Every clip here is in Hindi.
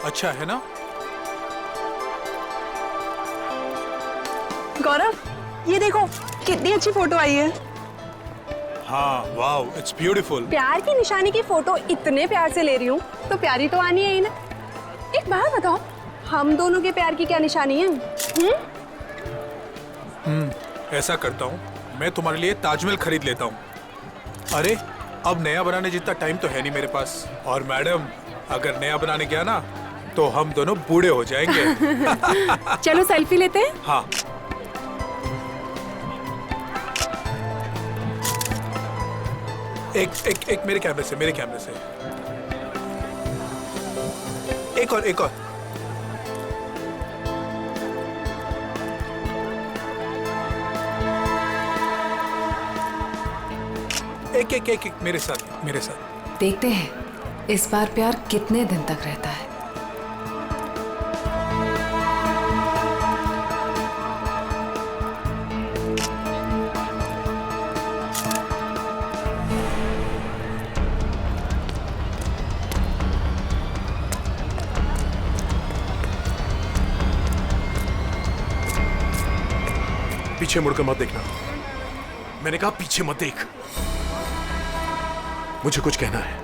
अच्छा है ना? गौरव, ये देखो कितनी अच्छी फोटो आई है। हाँ, वाओ, इट्स ब्यूटीफुल। प्यार की निशानी की फोटो इतने प्यार से ले रही हूँ तो प्यारी तो आनी है ही ना। एक बात बताओ, हम दोनों के प्यार की क्या निशानी है? ऐसा करता हूँ, मैं तुम्हारे लिए ताजमहल खरीद लेता हूँ। अरे, अब नया बनाने जितना टाइम तो है नहीं मेरे पास। और मैडम, अगर नया बनाने गया ना तो हम दोनों बूढ़े हो जाएंगे। चलो सेल्फी लेते हैं। हाँ। एक मेरे कैमरे से, एक और एक मेरे साथ। देखते हैं इस बार प्यार कितने दिन तक रहता है। पीछे मुड़कर मत देखना। मैंने कहा पीछे मत देख। मुझे कुछ कहना है।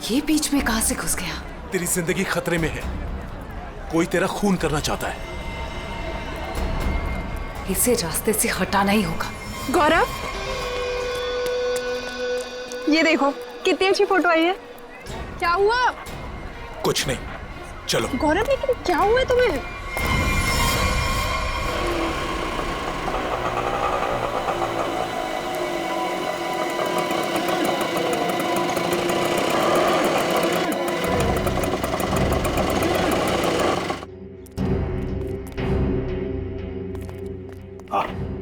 ये बीच में कहां से घुस गया? तेरी जिंदगी खतरे में है। कोई तेरा खून करना चाहता है। इसे रास्ते से हटाना ही होगा। गौरव, ये देखो कितनी अच्छी फोटो आई है। क्या हुआ? कुछ नहीं, चलो। गौरव, लेकिन क्या हुआ है तुम्हें?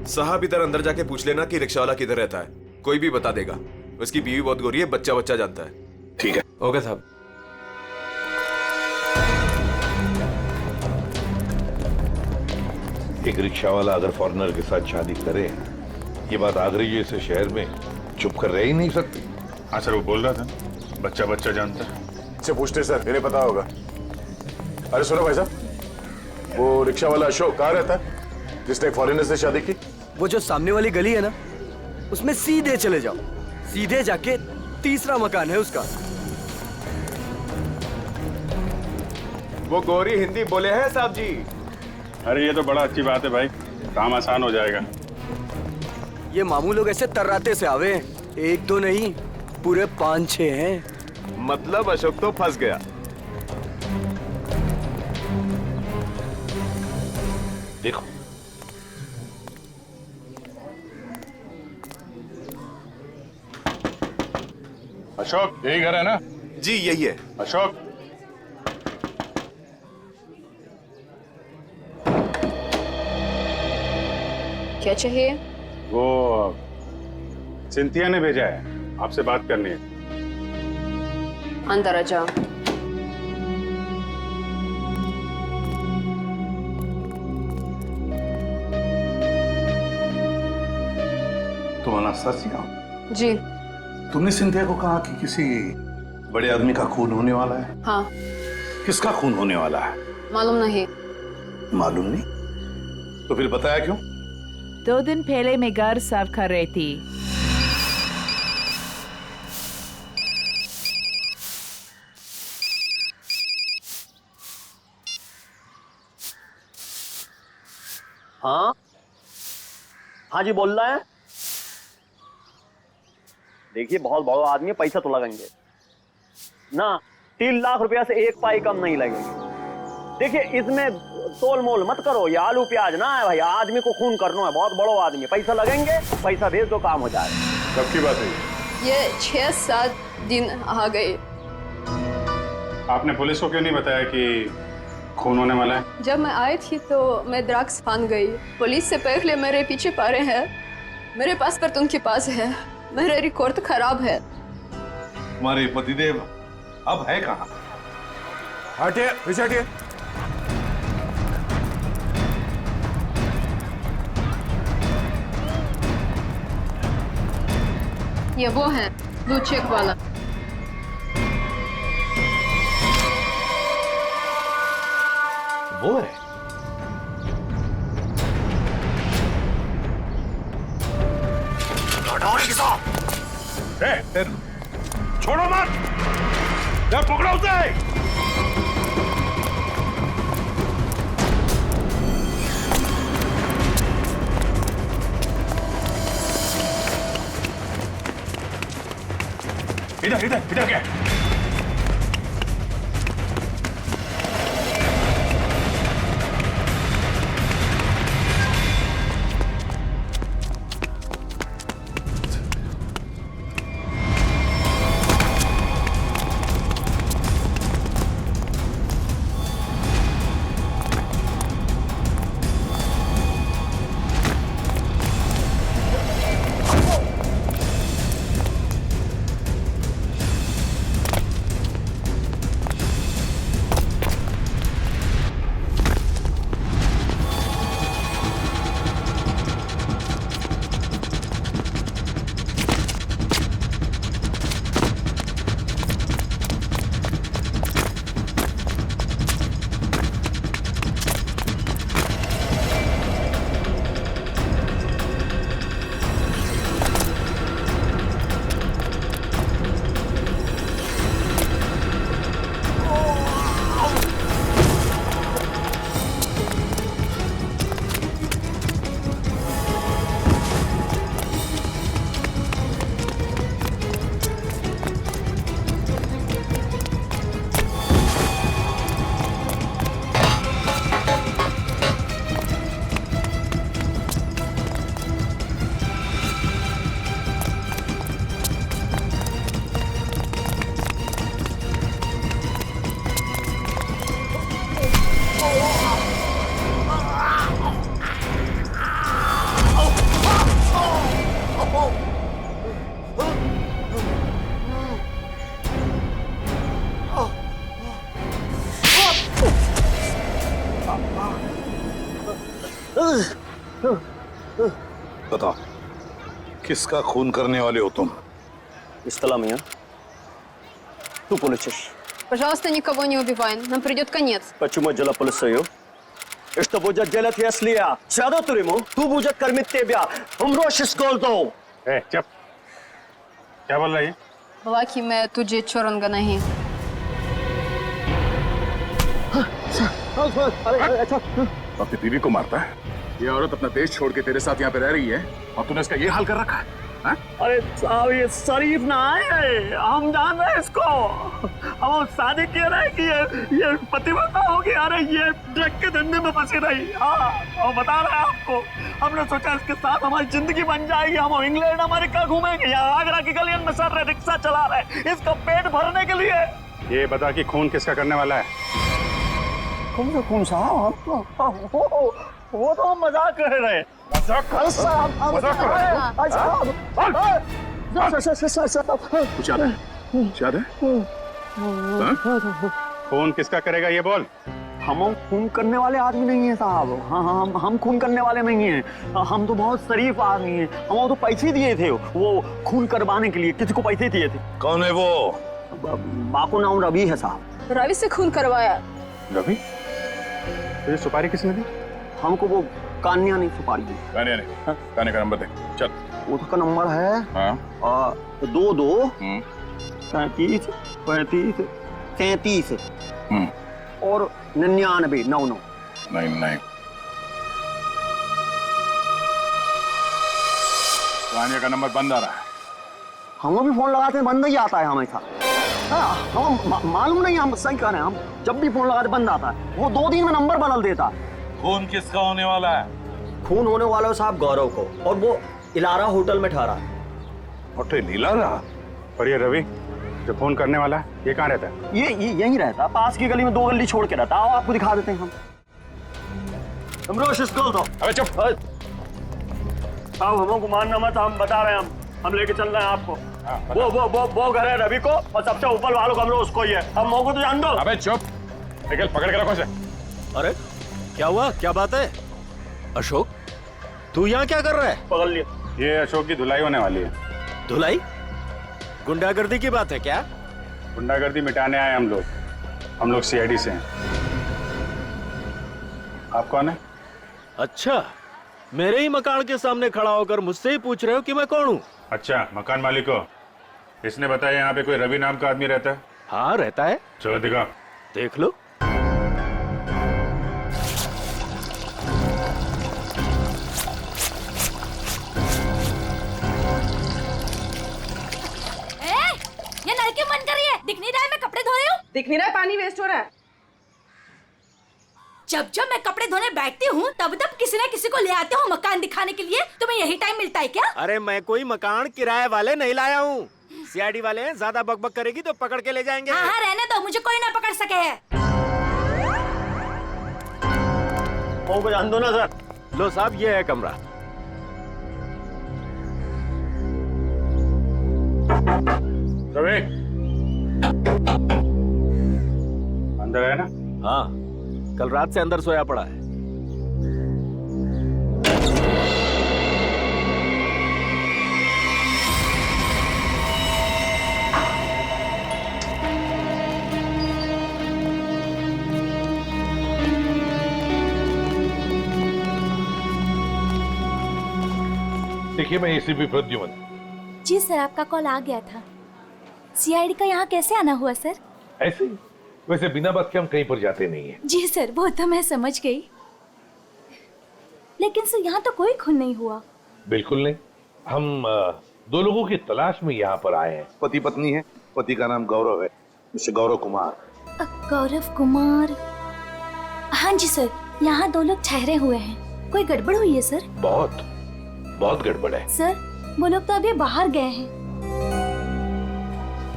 साहब, इधर अंदर जाके पूछ लेना कि रिक्शा वाला किधर रहता है। कोई भी बता देगा। उसकी बीवी बहुत गोरी है, बच्चा जानता है। ठीक है। ओके साहब। एक रिक्शा वाला अगर फॉरेनर के साथ शादी करे, ये बात आगरे जैसे शहर में चुप कर रह ही नहीं सकती। हाँ सर, वो बोल रहा था बच्चा जानता है। इससे पूछते सर, इन्हें पता होगा। अरे सुनो भाई साहब, वो रिक्शा वाला अशोक कहाँ रहता है जिसने एक फॉरेनर से शादी की? वो जो सामने वाली गली है ना, उसमें सीधे चले जाओ। सीधे जाके तीसरा मकान है उसका। वो गोरी हिंदी बोले हैं साहब जी। अरे ये तो बड़ा अच्छी बात है भाई, काम आसान हो जाएगा। ये मामू लोग ऐसे तर्राते से आवे हैं। एक दो नहीं, पूरे 5-6 हैं। मतलब अशोक तो फंस गया। देखो, अशोक, यही घर है ना? जी यही है। अशोक, क्या चाहिए? वो सिंथिया ने भेजा है, आपसे बात करनी है। अंदर आ जाओ। तुम अनास्तासिया हो? जी। तुमने सिंधिया को कहा कि किसी बड़े आदमी का खून होने वाला है? हाँ। किसका खून होने वाला है? मालूम नहीं। मालूम नहीं? तो फिर बताया क्यों? 2 दिन पहले मैं घर साफ कर रही थी। हाँ हाँ जी, बोल रहा है। देखिए, बहुत बड़ा आदमी है, पैसा तो लगाएंगे ना। 3 लाख रुपया से 1 पाई कम नहीं लगेगी। देखिए, इसमें तोल मोल मत करो। ये आलू प्याज ना है भाई, आदमी को खून करना है। बहुत बड़ो आदमी, पैसा लगेंगे, पैसा भेज दो, काम हो जाएगा। कब की बात है ये 6-7 दिन आ गए। आपने पुलिस को क्यों नहीं बताया कि खून होने वाला है? जब मैं आई थी तो मैं ड्रग्स फान गई। पुलिस से पहले मेरे पीछे पड़े हैं। मेरे पासपोर्ट उनके पास है। मेरा रिकॉर्ड खराब है। तुम्हारे पतिदेव अब है कहाँ? हटिए, पीछे हटिए। ये वो है ब्लू चेक वाला। वो है। छोड़ो मत, पकड़ो उसे। इधर इधर इधर क्या? बताओ, किसका खून करने वाले हो तुम? Истала меня. Ту полицейский. Пожалуйста, никого не убивай, нам придет конец. Почему дело полицею? И что будет делать, если я сяду в тюрьму? Ту будет кормить тебя. Умрешь с голоду. चुप। क्या बोल रहा है ये? बोला कि मैं तुझे छोड़ूंगा नहीं। अपनी बीवी को मारता है? ये औरत अपना देश छोड़ के तेरे साथ यहाँ पे रह रही है और तूने इसका ये हाल कर रखा है? अरे साहब, ये शरीफ ना है, हम जान रहे हैं इसको। हम शादी किए रहे कि ये पतिव्रता होगी। अरे ये ड्रग के धंधे में फंसी रही। हाँ, और बता रहे हैं आपको, हमने सोचा इसके साथ हमारी जिंदगी बन जाएगी। हम इंग्लैंड अमेरिका घूमेंगे, यहाँ आगरा की गलियन में सर रहे, रिक्शा चला रहे, इसका पेट भरने के लिए। ये बता कि खून किसका करने वाला है? कौन साहब? वो तो हम मजाक कर रहे हैं। कुछ याद है? याद है? खून किसका करेगा ये बोल। हम खून करने वाले आदमी नहीं है साहब। हाँ, हम खून करने वाले नहीं हैं। हम तो बहुत शरीफ आदमी हैं। हम तो पैसे दिए थे वो खून करवाने के लिए, किसी को पैसे दिए थे। कौन है वो? बाको नाम रवि है साहब। रवि से खून करवाया। रवि? ये सुपारी किसने दी? हमको वो कान्या ने सुपारी दी। कान्या ने? कान्या का नंबर दे। चल। उसका नंबर है 22 35 35 33 और 99 99 99। कान्या का नंबर बंद आ रहा है। हम भी फोन लगाते हैं, बंद ही आता है हमेशा। हम मालूम नहीं, हम सही कह रहे हैं। हम जब भी फोन लगाते बंद आता है। वो 2 दिन में नंबर बदल देता है। खून किसका होने वाला है? खून होने वाला है साहब गौरव को, और वो इलारा होटल में ठहरा है। होटल इलारा? और ये रवि जो खून करने वाला है, ये कहाँ रहता है? ये यहीं रहता, पास की गली में 2 गली छोड़ के रहता। आओ आपको दिखा देते हैं हम। अबे चुप। साहब हमको मानना मत, हम बता रहे हैं। हम लेके चल रहे हैं आपको। वो घर है रवि को, और सबसे ऊपर वालों का हम लोग उसको ही है। हम मोको तो जान दो। अबे चुप। निकल, पकड़ के रखो इसे। अरे क्या हुआ, क्या बात है? अशोक, तू यहाँ क्या कर रहा है? पकड़ लिया। ये अशोक की धुलाई होने वाली है। धुलाई? गुंडागर्दी की बात है क्या? गुंडागर्दी मिटाने आए हम लोग। हम लोग CID से हैं। आप कौन है? अच्छा, मेरे ही मकान के सामने खड़ा होकर मुझसे ही पूछ रहे हो कि मैं कौन हूँ? अच्छा, मकान मालिक हो। इसने बताया यहाँ पे कोई रवि नाम का आदमी रहता है? हाँ, रहता है। चलो दिखाओ। देख लो। ये नल क्यों बंद कर रही है? दिख नहीं रहा है मैं कपड़े धो रही हूँ? दिख नहीं रहा है, पानी वेस्ट हो रहा है। जब जब मैं कपड़े धोने बैठती हूँ तब तब किसी न किसी को ले आते हो मकान दिखाने के लिए। तुम्हें यही टाइम मिलता है क्या? अरे मैं कोई मकान किराए वाले नहीं लाया हूँ। सीआईडी वाले हैं, ज्यादा बकबक करेगी तो पकड़ के ले जाएंगे। हाँ हाँ रहने दो, मुझे कोई ना पकड़ सके है। को जान दो ना सर। लो साहब, ये है कमरा। रवि, अंदर है ना? हाँ, कल रात से अंदर सोया पड़ा है। देखिए, मैं एसीपी प्रद्युमन। जी सर, आपका कॉल आ गया था। सीआईडी का यहाँ कैसे आना हुआ सर? ऐसे ही। वैसे बिना बात के हम कहीं पर जाते नहीं है। जी सर, वो तो मैं समझ गई, लेकिन सर यहाँ तो कोई खून नहीं हुआ। बिल्कुल नहीं। हम दो लोगों की तलाश में यहाँ पर आए हैं। पति पत्नी है। पति का नाम गौरव है, मिस्टर गौरव कुमार। गौरव कुमार? हाँ जी सर, यहाँ दो लोग ठहरे हुए हैं। कोई गड़बड़ हुई है सर? बहुत गड़बड़ है सर। वो लोग तो अभी बाहर गए हैं।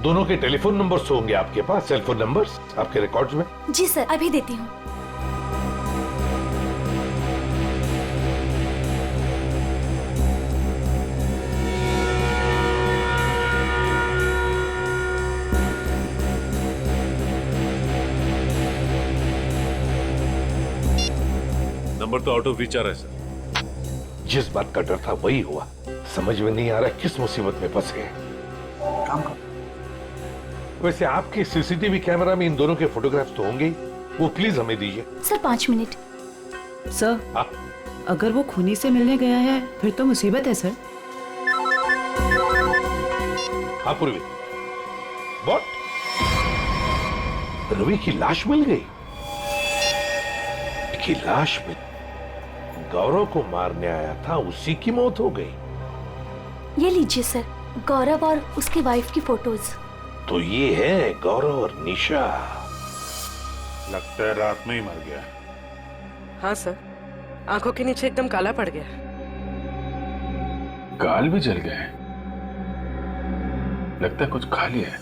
दोनों के टेलीफोन नंबर्स होंगे आपके पास, सेल फोन नंबर्स आपके रिकॉर्ड्स में? जी सर, अभी देती हूँ। नंबर तो आउट ऑफ रीच आ रहा है सर। जिस बात का डर था वही हुआ। समझ में नहीं आ रहा किस मुसीबत में फंसे हैं। वैसे आपके सीसीटीवी कैमरा में इन दोनों के फोटोग्राफ्स तो होंगे ही, वो प्लीज हमें दीजिए। Sir 5 minute. सर, हाँ? अगर वो खूनी से मिलने गया है फिर तो मुसीबत है सर। हाँ पूर्वी, व्हाट? रवि की लाश मिल गई? की लाश में गौरव को मारने आया था, उसी की मौत हो गई। ये लीजिए सर, गौरव और उसकी वाइफ की फोटोज। तो ये है गौरव और निशा। लगता है रात में ही मर गया। हाँ सर, आंखों के नीचे एकदम काला पड़ गया। गाल भी जल गए। लगता है कुछ खा लिया है।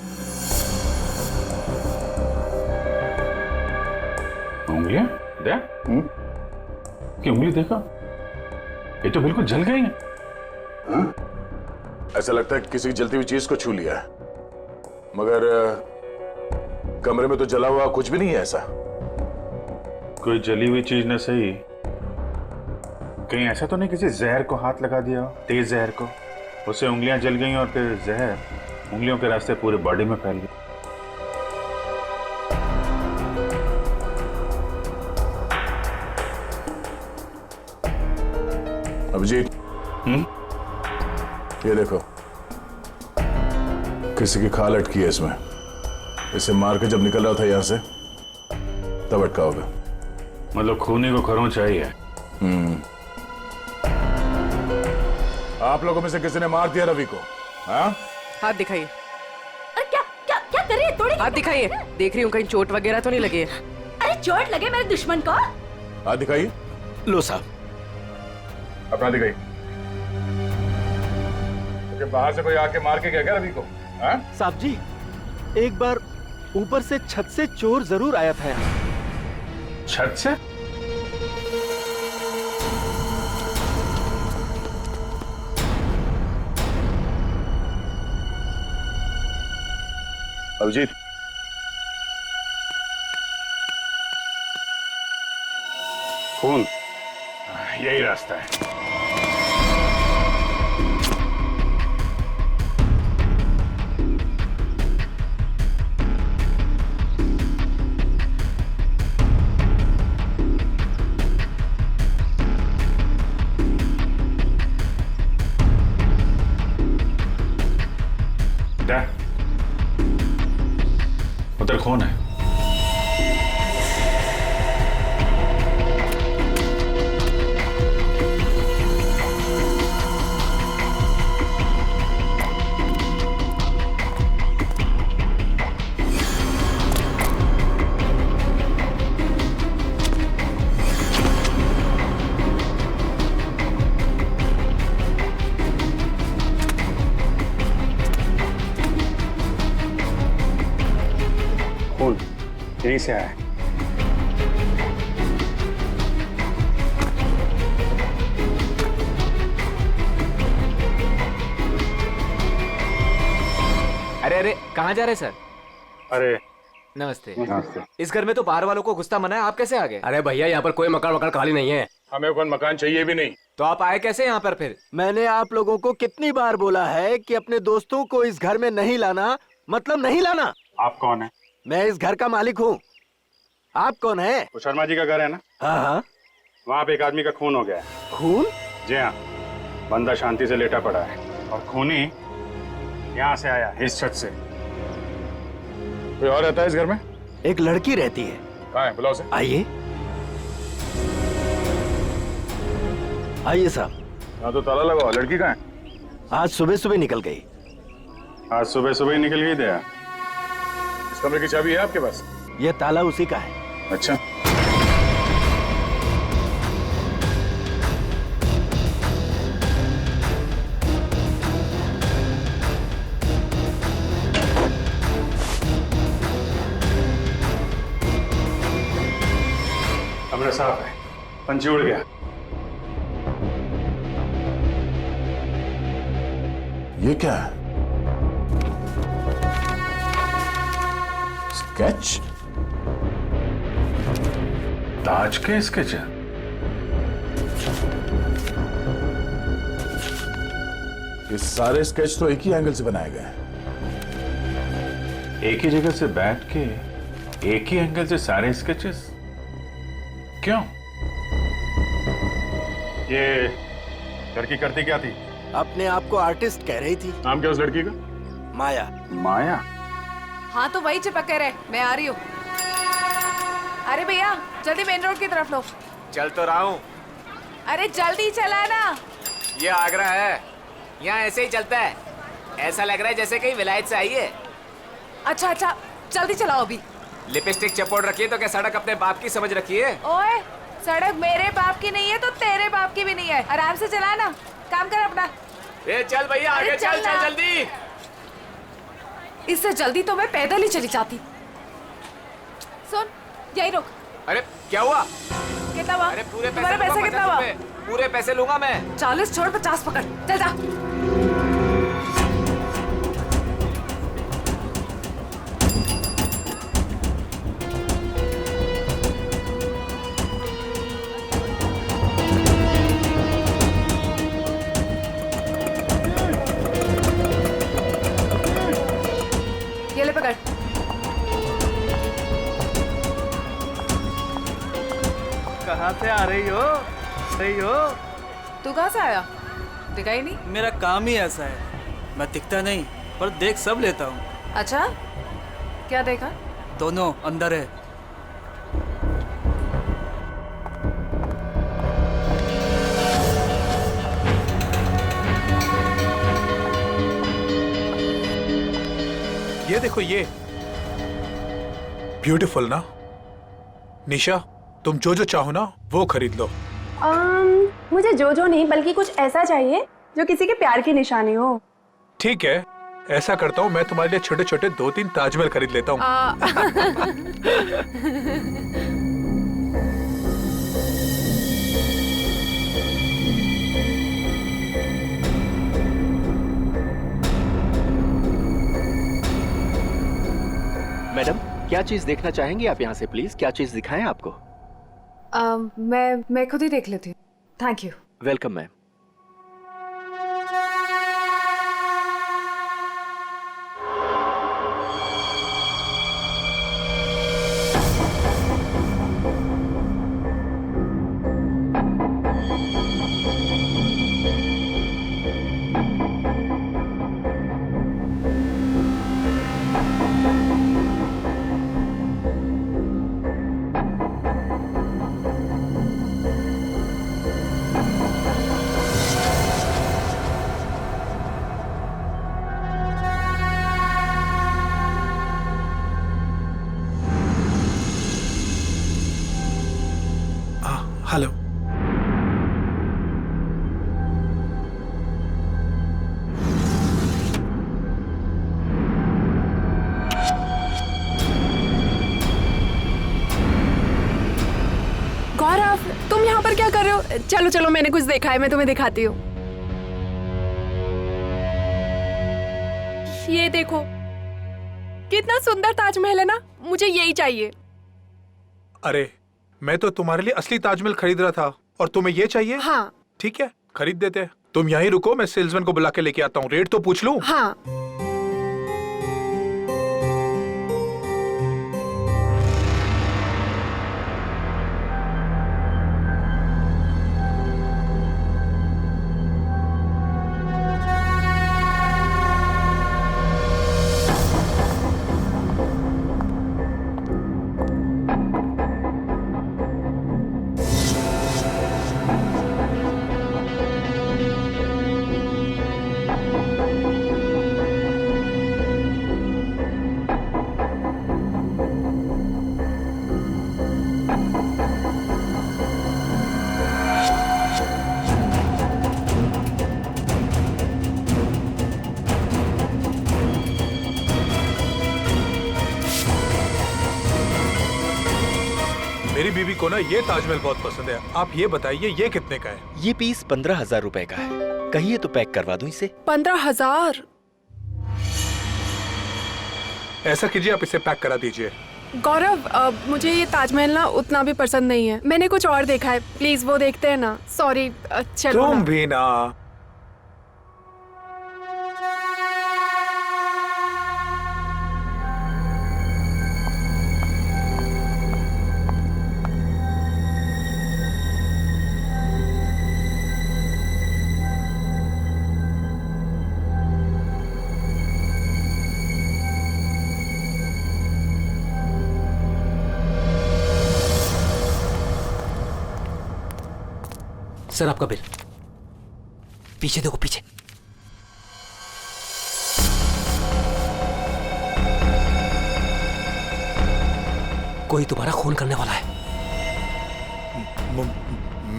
उंगलियां देख। कि उंगली देखो, ये तो बिल्कुल जल गई है। ऐसा लगता है कि किसी जलती हुई चीज को छू लिया है, मगर कमरे में तो जला हुआ कुछ भी नहीं है। ऐसा कोई जली हुई चीज न सही, कहीं ऐसा तो नहीं किसी जहर को हाथ लगा दिया हो, तेज जहर को, उससे उंगलियां जल गई और फिर जहर उंगलियों के रास्ते पूरे बॉडी में फैल गया। अभिजीत, ये देखो, किसी की खाल अटकी है इसमें। इसे मार के जब निकल रहा था यहां से तब अटका होगा। मतलब खूनी को खरों चाहिए। आप लोगों में से किसी ने मार दिया रवि को? हाँ? हाथ दिखाइए। अरे क्या क्या क्या कर रही है? थोड़ी हाथ दिखाइए, देख रही हूँ कहीं चोट वगैरह तो नहीं लगी है। अरे चोट लगे मेरे दुश्मन को? हाथ दिखाइए। लो साहब। अपना दिखाइए। तो बाहर से कोई आके मार के गया क्या रवि को? हाँ? साहब जी, एक बार ऊपर से छत से चोर जरूर आया था यहाँ। छत से? अभिजीत, खून यही रास्ता है। उधर खून है। यहीं से आया है। अरे अरे कहाँ जा रहे सर? अरे नमस्ते। नमस्ते। इस घर में तो बाहर वालों को घुसता मना है, आप कैसे आ गए? अरे भैया यहाँ पर कोई मकान खाली नहीं है। हमें कोई मकान चाहिए भी नहीं। तो आप आए कैसे यहाँ पर फिर? मैंने आप लोगों को कितनी बार बोला है कि अपने दोस्तों को इस घर में नहीं लाना, मतलब नहीं लाना। आप कौन है? मैं इस घर का मालिक हूँ। आप कौन है? वो शर्मा जी का घर है ना? हाँ हाँ। वहाँ पे एक आदमी का खून हो गया है। खून? जी हाँ, बंदा शांति से लेटा पड़ा है और खूनी यहाँ से आया, इस छत से। कोई और रहता है इस घर में? एक लड़की रहती है। कहाँ है? बुलाओ उसे। आइए आइए साहब। हाँ तो ताला लगाओ। लड़की कहाँ है? आज सुबह सुबह निकल गई। आज सुबह सुबह ही निकल गई दया। इस कमरे की चाबी है आपके पास? ये ताला उसी का है। अच्छा। कमरा साफ है, पंछी उड़ गया। ये क्या है? स्केच? ताज के स्केच है। ये सारे स्केच तो एक ही एंगल से बनाए गए हैं। एक ही जगह से बैठ के एक ही एंगल से सारे स्केचेस क्यों? ये लड़की करती क्या थी? अपने आप को आर्टिस्ट कह रही थी। नाम क्या उस लड़की का? माया। माया? हाँ तो वही चिपके रहे, मैं आ रही हूँ। अरे भैया जल्दी मेन रोड की तरफ लो। चल तो रहा हूँ। अरे जल्दी चला ना। ये आगरा है, यहाँ ऐसे ही चलता है। ऐसा लग रहा है जैसे कहीं विलायत से आई है। अच्छा अच्छा जल्दी चलाओ अभी। लिपस्टिक चपोड़ रखी है तो क्या सड़क अपने बाप की समझ रखी है? ओए सड़क मेरे बाप की नहीं है तो तेरे बाप की भी नहीं है। आराम से चला ना, काम कर अपना। ए चल भैया आगे चल चल जल्दी। इससे जल्दी तो मैं पैदल ही चली जाती। सुन यही रुक। अरे क्या हुआ? कितना हुआ? अरे पूरे तुम्हारे पैसे कितना हुआ? पूरे पैसे लूंगा मैं। 40 छोड़ 50 पकड़, चल जा। ये ले पकड़। कहाँ से आ रही हो? तू कहाँ से आया? दिखा ही नहीं। मेरा काम ही ऐसा है, मैं दिखता नहीं पर देख सब लेता हूँ। अच्छा क्या देखा? दोनों अंदर है। ये देखो ये ब्यूटीफुल ना। निशा तुम जो जो चाहो ना वो खरीद लो। मुझे जो जो नहीं बल्कि कुछ ऐसा चाहिए जो किसी के प्यार की निशानी हो। ठीक है, ऐसा करता हूँ, मैं तुम्हारे लिए छोटे छोटे 2-3 ताजमहल खरीद लेता हूँ। मैडम क्या चीज देखना चाहेंगी आप यहाँ से? प्लीज क्या चीज दिखाएं आपको? मैं खुद ही देख लेती हूँ। Thank you. Welcome ma'am. यहाँ क्या कर रहे हो? चलो चलो, मैंने कुछ देखा है, मैं तुम्हें दिखाती हूँ। ये देखो, कितना सुंदर ताजमहल है ना, मुझे यही चाहिए। अरे मैं तो तुम्हारे लिए असली ताजमहल खरीद रहा था और तुम्हें ये चाहिए? हाँ। ठीक है, खरीद देते हैं। तुम यहीं रुको, मैं सेल्समैन को बुला के लेके आता हूँ। रेट तो पूछ लूं? हाँ। मेरी बीवी को ना ये ताजमहल बहुत पसंद है। आप ये बताइए ये कितने का है? ये पीस 15,000 रुपए का है। कहिए तो पैक करवा दूं इसे। 15,000? ऐसा कीजिए, आप इसे पैक करा दीजिए। गौरव, मुझे ये ताजमहल ना उतना भी पसंद नहीं है। मैंने कुछ और देखा है, प्लीज वो देखते हैं ना। सॉरी, चलो तुम ना। भी ना। सर आपका बिल। पीछे देखो, पीछे। कोई तुम्हारा खून करने वाला है।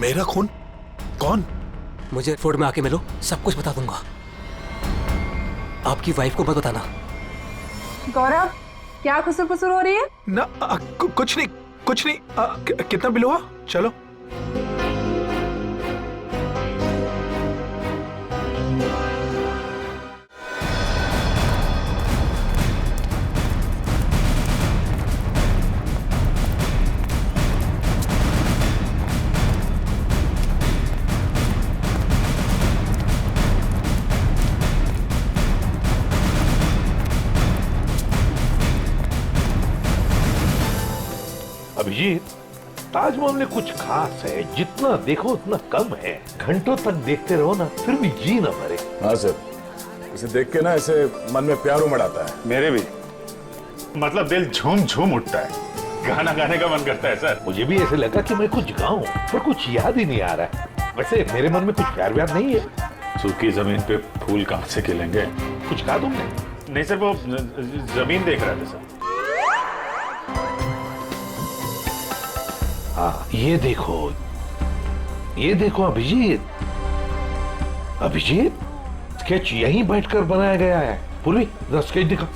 मेरा खून? कौन? मुझे फोर्ट में आके मिलो, सब कुछ बता दूंगा। आपकी वाइफ को मत बताना। गौरव, क्या खुसुर फुसुर हो रही है? ना कुछ नहीं, कुछ नहीं। कितना बिल हुआ? चलो। अभिजीत, ताजमहल में कुछ खास है, जितना देखो उतना कम है। घंटों तक देखते रहो ना, फिर भी जी ना भरे। हाँ सर, इसे देख के ना ऐसे मन में प्यार उमड़ आता है। मेरे भी, मतलब दिल झूम झूम उठता है। गाना गाने का मन करता है सर। मुझे भी ऐसे लगा कि मैं कुछ गाऊं, पर कुछ याद ही नहीं आ रहा है। वैसे मेरे मन में कुछ प्यार व्यार नहीं है। सूखी जमीन पे फूल कहाँ से खिलेंगे? कुछ कहा तुमने? नहीं सर, वो जमीन देख रहे थे सर। हाँ, ये देखो अभिजीत। अभिजीत, स्केच यहीं बैठकर बनाया गया है। पूर्वी, जरा स्केच दिखा।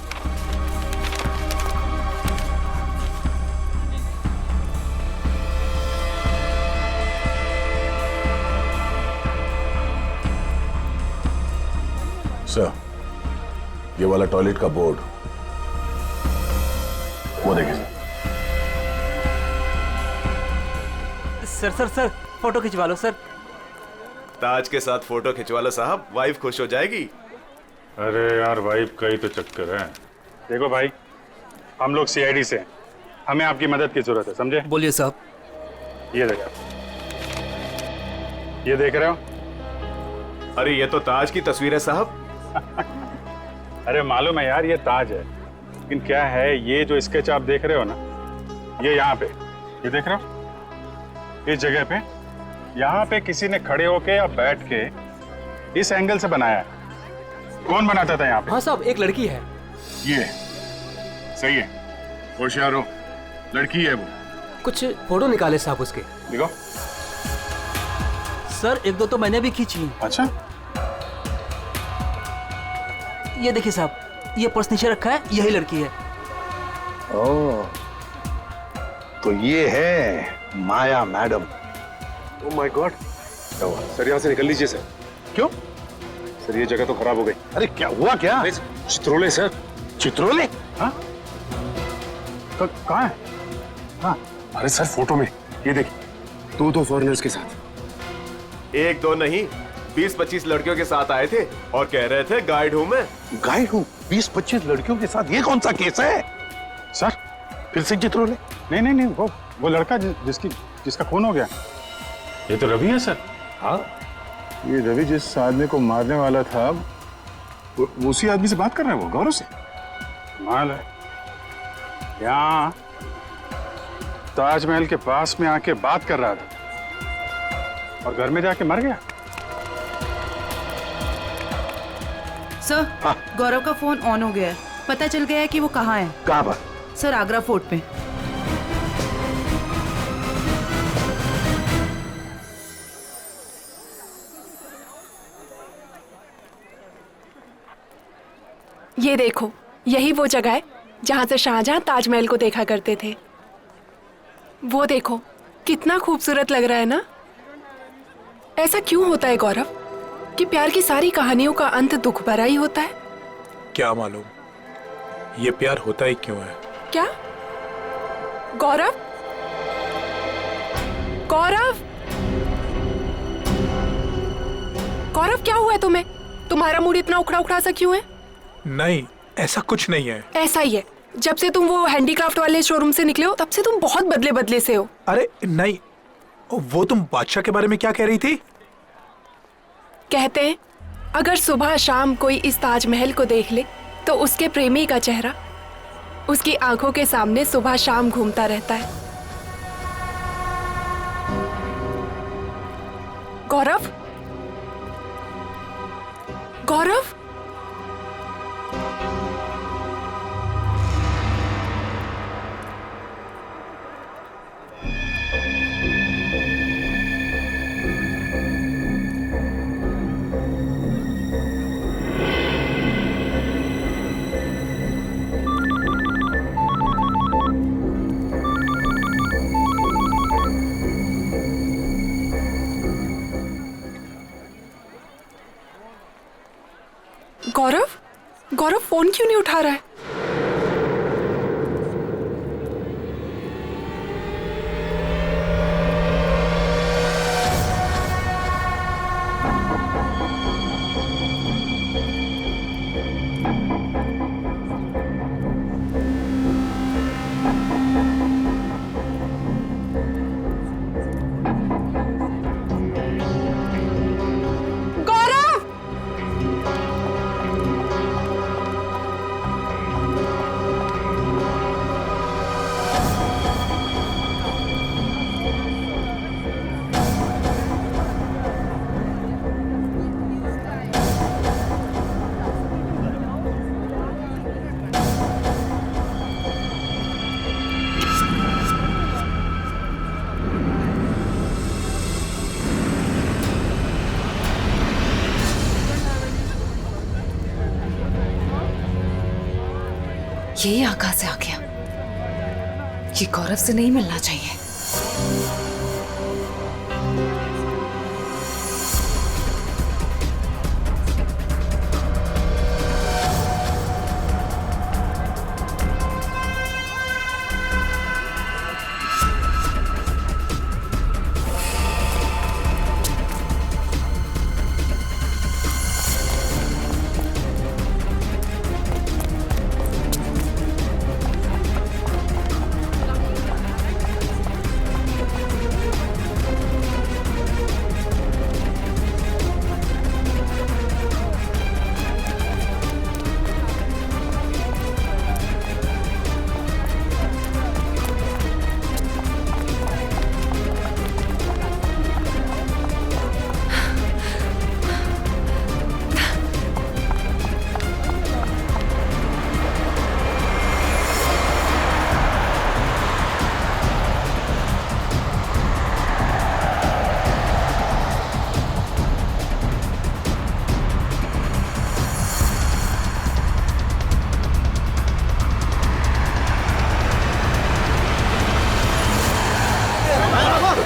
सर, ये वाला टॉयलेट का बोर्ड, वो देखिए सर। सर फोटो खिंचवा लो सर। ताज के साथ फोटो खिंचवा लो साहब, वाइफ खुश हो जाएगी। अरे यार, वाइफ का ही तो चक्कर है। देखो भाई, हम लोग सीआईडी से हैं, हमें आपकी मदद की जरूरत है, समझे? बोलिए साहब। ये देखो, ये देख रहे हो? अरे ये तो ताज की तस्वीर है साहब। अरे मालूम है यार, ये ताज है, लेकिन क्या है, ये जो स्केच आप देख रहे हो ना, ये यहाँ पे, ये देख रहे हो, इस जगह पे, यहाँ पे किसी ने खड़े होके या बैठ के इस एंगल से बनाया है। कौन बनाता था यहाँ पे? हाँ साहब, एक लड़की है। ये सही है, होशियार हो, लड़की है वो। कुछ फोटो निकाले साहब उसके। देखो सर, एक दो तो मैंने भी खींची। अच्छा, ये देखिए साहब, ये पर्स नीचे रखा है, यही लड़की है। ओह, तो ये है माया मैडम। ओह माय गॉड, क्या हुआ सर? यहाँ से निकल लीजिए सर। क्यों सर? ये जगह तो खराब हो गई। अरे क्या हुआ? क्या चित्रोले सर? चित्रोले? हाँ कहाँ है? हाँ अरे सर फोटो में ये देखिए, दो फॉरेनर्स के साथ। एक दो नहीं, 20-25 लड़कियों के साथ आए थे और कह रहे थे गाइड हूं मैं। गाइड हूँ? 20-25 लड़कियों के साथ? ये कौन सा केस है सर? फिर से चित्रोले? नहीं, वो लड़का जिसका खून हो गया, ये तो रवि है सर। हाँ ये रवि जिस आदमी को मारने वाला था, वो उसी आदमी से बात कर रहे हैं, वो गौरव से। माल है यहाँ ताजमहल के पास में आके बात कर रहा था और घर में जाके मर गया। सर गौरव का फोन ऑन हो गया है, पता चल गया है कि वो कहाँ है। कहाँ पर? सर आगरा फोर्ट पे। ये देखो, यही वो जगह है जहां से शाहजहां ताजमहल को देखा करते थे। वो देखो कितना खूबसूरत लग रहा है ना। ऐसा क्यों होता है गौरव कि प्यार की सारी कहानियों का अंत दुख भरा ही होता है? क्या मालूम ये प्यार होता ही क्यों है। क्या गौरव? गौरव, गौरव क्या हुआ है तुम्हें? तुम्हारा मूड इतना उखड़ा उखड़ा सा क्यों है? नहीं, ऐसा कुछ नहीं है। ऐसा ही है, जब से तुम वो हैंडीक्राफ्ट वाले शोरूम से निकले हो तब से तुम बहुत बदले बदले से हो। अरे नहीं, वो तुम बादशाह के बारे में क्या कह रही थी? कहते हैं अगर सुबह शाम कोई इस ताजमहल को देख ले तो उसके प्रेमी का चेहरा उसकी आंखों के सामने सुबह शाम घूमता रहता है। गौरव, गौरव, गौरव, गौरव फोन क्यों नहीं उठा रहा है? ये यहाँ कहाँ से आ गया? ये गौरव से नहीं मिलना चाहिए।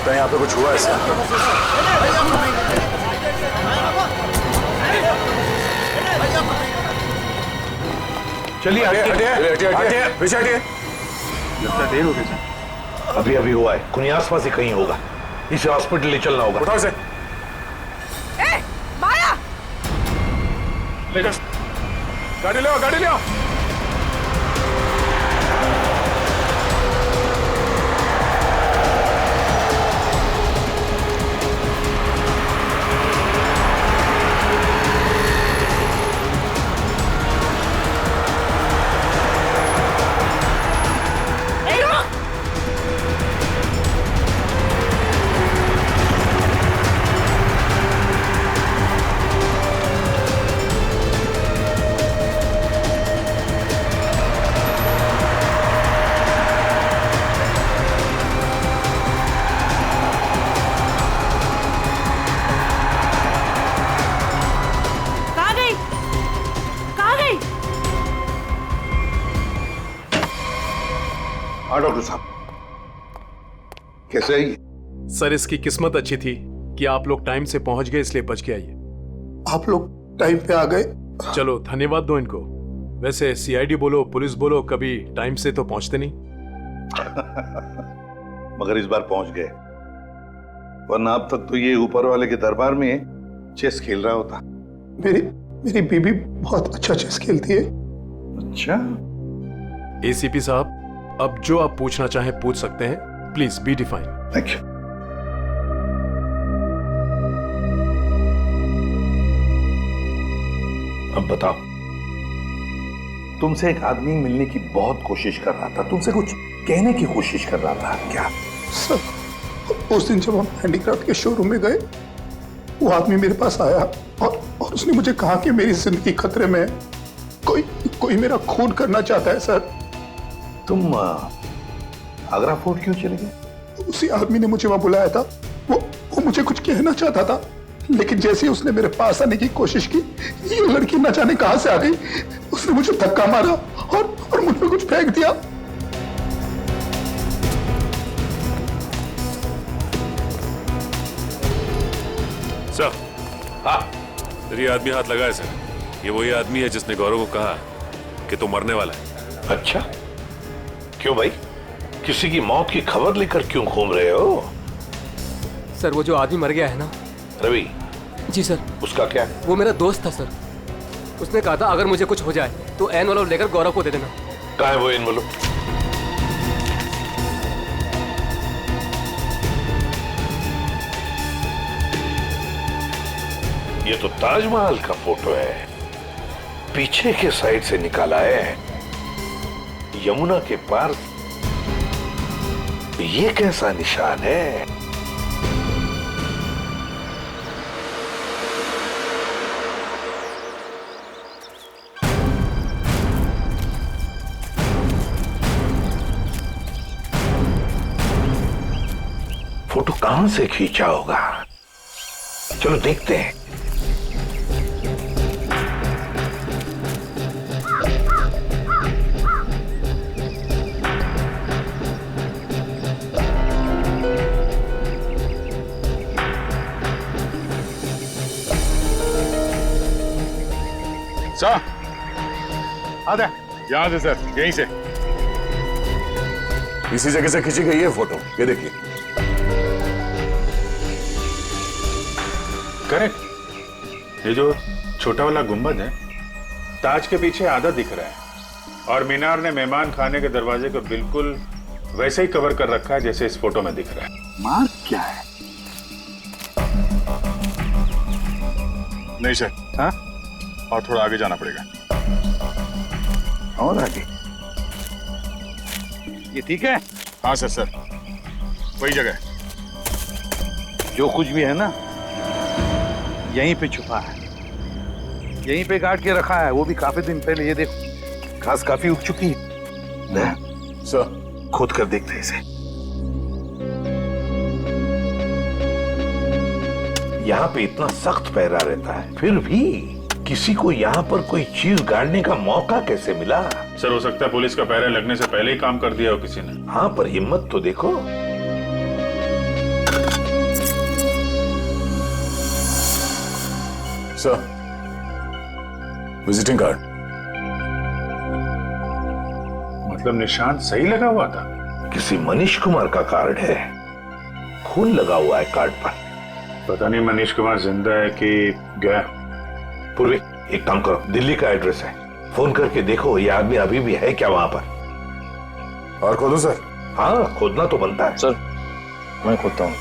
लगता है यहाँ पे कुछ हुआ है सर। चलिए हटिए, पीछे हटिए। लगता देर हो गई सर। अभी अभी हुआ है, कुछ आसपास ही कहीं होगा। इसे हॉस्पिटल ले चलना होगा। उठाओ इसे। माया! गाड़ी ले आओ, गाड़ी ले आओ। हाँ डॉक्टर साहब, कैसे है ये? सर इसकी किस्मत अच्छी थी कि आप लोग टाइम से पहुंच गए, इसलिए बच गया ये। आप लोग टाइम पे आ गए। चलो धन्यवाद दो इनको। वैसे सीआईडी बोलो, पुलिस बोलो, कभी टाइम से तो पहुंचते नहीं। मगर इस बार पहुंच गए, वरना अब तक तो ये ऊपर वाले के दरबार में चेस खेल रहा होता। मेरी बीबी बहुत अच्छा चेस खेलती है। अच्छा। एसीपी साहब, अब जो आप पूछना चाहें पूछ सकते हैं। Please be define. Thank you. अब बताओ, तुमसे एक आदमी मिलने की बहुत कोशिश कर रहा था, तुमसे कुछ कहने की कोशिश कर रहा था क्या? सर, उस दिन जब हम हैंडीक्राफ्ट के शोरूम में गए, वो आदमी मेरे पास आया और उसने मुझे कहा कि मेरी जिंदगी खतरे में है, कोई मेरा खून करना चाहता है। सर, तुम आगरा फोर्ट क्यों चले गए? उसी आदमी ने मुझे वहां बुलाया था। वो मुझे कुछ कहना चाहता था, लेकिन जैसे ही उसने मेरे पास आने की कोशिश की, ये लड़की न जाने कहां से आ गई। उसने मुझे धक्का मारा और मुझ पे कुछ फेंक दिया। सर, हाँ, ये आदमी हाथ लगा है सर। ये वही आदमी है जिसने गौरव को कहा कि तू मरने वाला है। अच्छा, क्यों भाई? किसी की मौत की खबर लेकर क्यों घूम रहे हो? सर, वो जो आदमी मर गया है ना, रवि। जी सर। उसका क्या? वो मेरा दोस्त था सर। उसने कहा था अगर मुझे कुछ हो जाए तो एनवलप लेकर गौरव को दे देना। कहाँ है वो एनवलप? ये तो ताजमहल का फोटो है, पीछे के साइड से निकाला है, यमुना के पार। ये कैसा निशान है? फोटो कहां से खींचा होगा? चलो देखते हैं। सर, आधा यहां से सर, यहीं से। इसी जगह से खींची गई है फोटो, ये देखिए। करेक्ट। ये जो छोटा वाला गुंबद है, ताज के पीछे आधा दिख रहा है और मीनार ने मेहमान खाने के दरवाजे को बिल्कुल वैसे ही कवर कर रखा है जैसे इस फोटो में दिख रहा है। मार्क क्या है? नहीं सर, हाँ, और थोड़ा आगे जाना पड़ेगा। और आगे? ये ठीक है? हाँ सर, सर वही जगह है। जो कुछ भी है ना, यहीं पे छुपा है, यहीं पे काट के रखा है, वो भी काफी दिन पहले। ये देखो, घास काफी उग चुकी है। सर, खोद कर देखते हैं इसे। यहाँ पे इतना सख्त पहरा रहता है, फिर भी किसी को यहाँ पर कोई चीज गाड़ने का मौका कैसे मिला? सर, हो सकता है पुलिस का पहरा लगने से पहले ही काम कर दिया हो किसी ने। हाँ, पर हिम्मत तो देखो। Sir, visiting card. मतलब निशान सही लगा हुआ था? किसी मनीष कुमार का कार्ड है, खून लगा हुआ है कार्ड पर। पता नहीं मनीष कुमार जिंदा है कि गया। पूर्वी, एक काम करो, दिल्ली का एड्रेस है, फोन करके देखो ये आदमी अभी भी है क्या वहां पर। और खोदो सर? हाँ, खोदना तो बनता है। सर, मैं खोदता हूँ।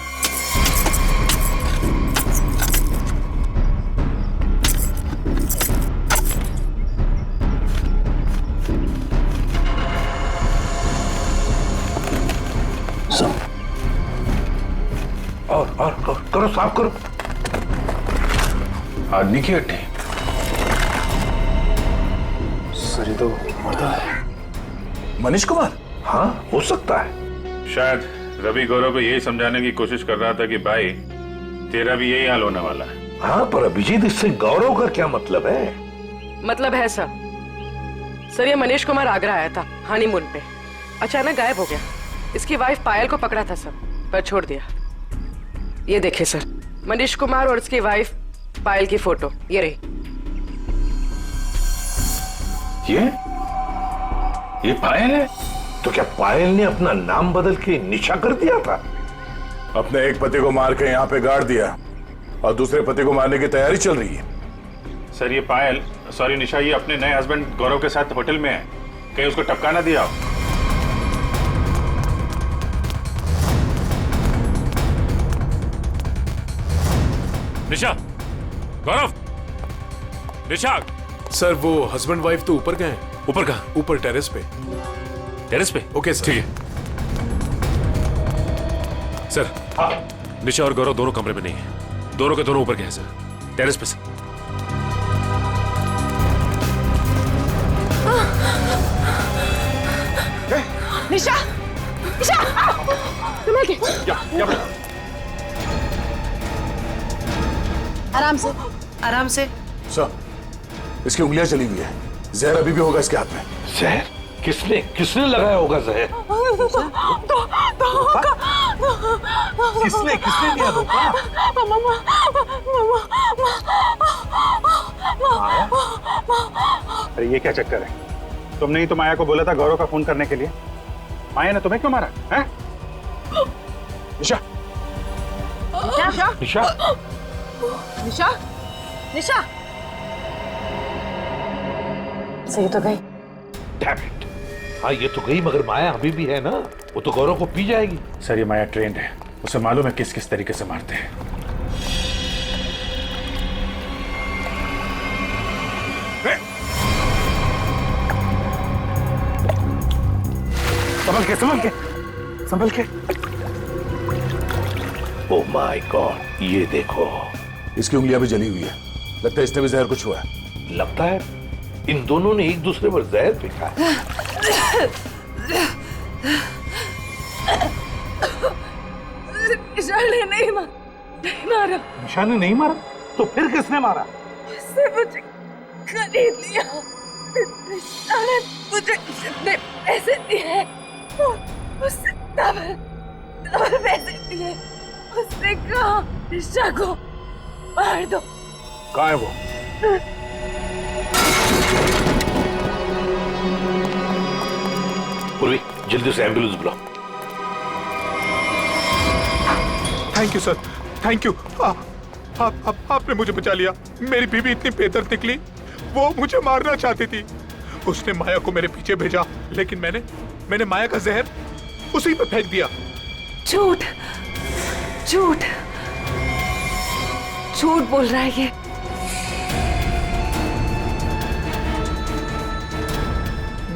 और करो, साफ करो। आदमी की हड्डी? सर, ये तो मर्दा है। मनीष कुमार? हाँ, हो सकता है। शायद रवि गौरव को यही समझाने की कोशिश कर रहा था कि भाई तेरा भी यही हाल होने वाला है। हाँ, पर अभिजीत, इससे गौरव का क्या मतलब है? मतलब है सर, ये मनीष कुमार आगरा आया था हनीमून पे, अचानक गायब हो गया। इसकी वाइफ पायल को पकड़ा था सर, पर छोड़ दिया। ये देखिए सर, मनीष कुमार और उसकी वाइफ पायल की फोटो ये रही। ये पायल है? तो क्या पायल ने अपना नाम बदल के निशा कर दिया था? अपने एक पति को मार के यहाँ पे गाड़ दिया और दूसरे पति को मारने की तैयारी चल रही है। सर, ये पायल, सॉरी निशा, ये अपने नए हस्बैंड गौरव के साथ होटल में है, कहीं उसको टपका ना दिया। निशा, गौरव, निशा। सर, वो हस्बैंड वाइफ तो ऊपर गए। ऊपर कहाँ? ऊपर टेरेस पे। टेरेस पे? Okay sir. ठीक है सर। हाँ। निशा और गौरव दोनों कमरे में नहीं है, दोनों के दोनों ऊपर गए हैं सर, टेरेस पे सर। निशा, निशा, संभल के। आराम से, आराम से। सर, इसकी उंगलियां चली हुई है, जहर अभी भी होगा इसके हाथ में। जहर? किसने लगाया होगा जहर? किसने दिया धोखा? अरे ये क्या चक्कर है? तुमने ही तो माया को बोला था गौरव का फोन करने के लिए। माया ने तुम्हें क्यों मारा है? निशा, निशा, निशा, निशा, निशा। सही तो गई। Damn it! हाँ, ये तो गई, मगर माया अभी भी है ना, वो तो गौरव को पी जाएगी। सर, ये माया ट्रेंड है, उसे मालूम है किस किस तरीके से मारते हैं। संभल के। ओह माय गॉड, ये देखो, इसकी उंगलियां भी जली हुई है, लगता है इसने भी जहर कुछ हुआ है। लगता है इन दोनों ने एक दूसरे पर जहर फेंका है। निशा ने नहीं मारा। निशा ने नहीं मारा? तो फिर किसने मारा? उसने मुझे खरीद लिया। निशा ने मुझे जितने पैसे दिए उससे डबल पैसे दिए। उसने कहा निशा को मार दो। कहाँ है वो? पूर्वी, जल्दी से एम्बुलेंस बुलाओ। Thank you sir, thank you. आपने मुझे बचा लिया। मेरी बीवी इतनी बेदर्द निकली, वो मुझे मारना चाहती थी। उसने माया को मेरे पीछे भेजा, लेकिन मैंने माया का जहर उसी पे फेंक दिया। झूठ झूठ झूठ बोल रहा है ये।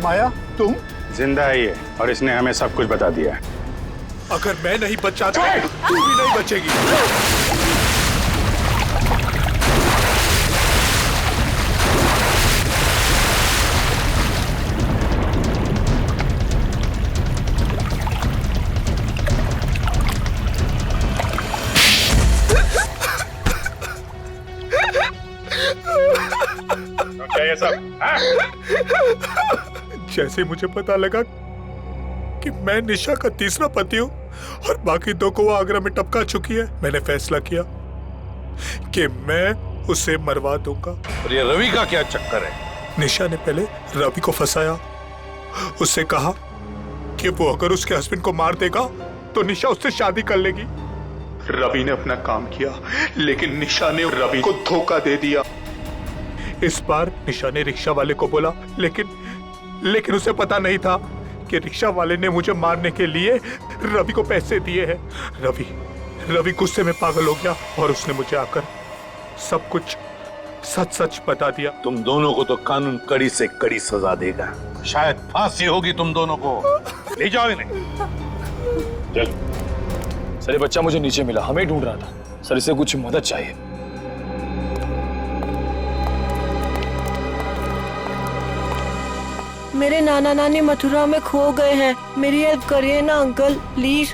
माया, तुम? जिंदा है ये, और इसने हमें सब कुछ बता दिया है। अगर मैं नहीं बच जाता तू भी नहीं बचेगी। क्या ये सब? जैसे मुझे पता लगा कि मैं निशा का तीसरा पति हूँ और बाकी दो को वो आगरा में टपका चुकी है, मैंने फैसला किया कि मैं उसे मरवा दूंगा। और ये रवि का क्या चक्कर है? निशा ने पहले रवि को फंसाया, उससे कहा कि वो अगर उसके हस्बैंड को मार देगा तो निशा उससे शादी कर लेगी। रवि ने अपना काम किया, लेकिन निशा ने रवि को धोखा दे दिया। इस बार निशा ने रिक्शा वाले को बोला, लेकिन उसे पता नहीं था कि रिक्शा वाले ने मुझे मारने के लिए रवि को पैसे दिए हैं। रवि गुस्से में पागल हो गया और उसने मुझे आकर सब कुछ सच सच बता दिया। तुम दोनों को तो कानून कड़ी से कड़ी सजा देगा, शायद फांसी होगी तुम दोनों को। ले जाओ इन्हें। चल। सर ये बच्चा मुझे नीचे मिला, हमें ढूंढ रहा था सर, इसे कुछ मदद चाहिए। मेरे नाना नानी मथुरा में खो गए हैं, मेरी हेल्प करिए ना अंकल प्लीज।